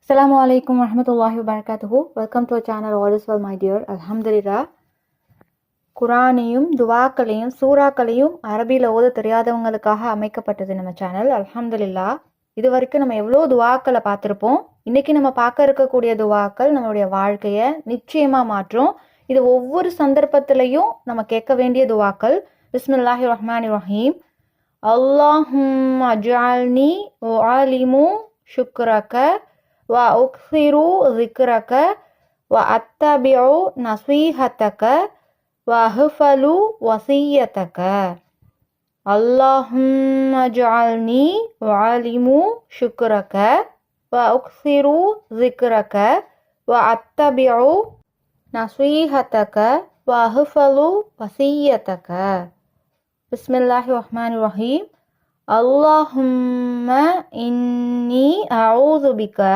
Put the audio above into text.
Assalamu alaikum warahmatullahi wabarakatuh. Welcome to our channel. All is well, my dear. Alhamdulillah. குரானையும் துவாக்களையும் சூறாக்களையும் அரபியில் ஓத தெரியாதவங்களுக்காக அமைக்கப்பட்டது நம்ம சேனல். அல்ஹம்துலில்லா. இது வரைக்கும் நம்ம எவ்வளோ துவாக்களை பார்த்துருப்போம். இன்னைக்கு நம்ம பார்க்க இருக்கக்கூடிய துவாக்கள் நம்மளுடைய வாழ்க்கையை நிச்சயமாக மாற்றும். இது ஒவ்வொரு சந்தர்ப்பத்திலையும் நம்ம கேட்க வேண்டிய துவாக்கள். பிஸ்மில்லாஹிர் ரஹ்மானிர் ரஹீம். அல்லாஹும்ம அஜ்அல்னி உஅலிமு ஷுக்ரக வ உக்ஸிரு ذிக்ரக வ அத்தபிஉ நஸீஹதக வஹஃபலு வசியத்தக. அல்லாஹும்ம அஜ்அல்னி உஅலிமு ஷுக்ரக வ உக்ஸிரு ذிக்ரக வ அத்தபிஉ நஸீஹதக வஹஃபலு வசியத்தக. பிஸ்மில்லாஹிர் ரஹ்மானிர் ரஹீம். அல்லாஹும்ம இன்னி அஊது பிக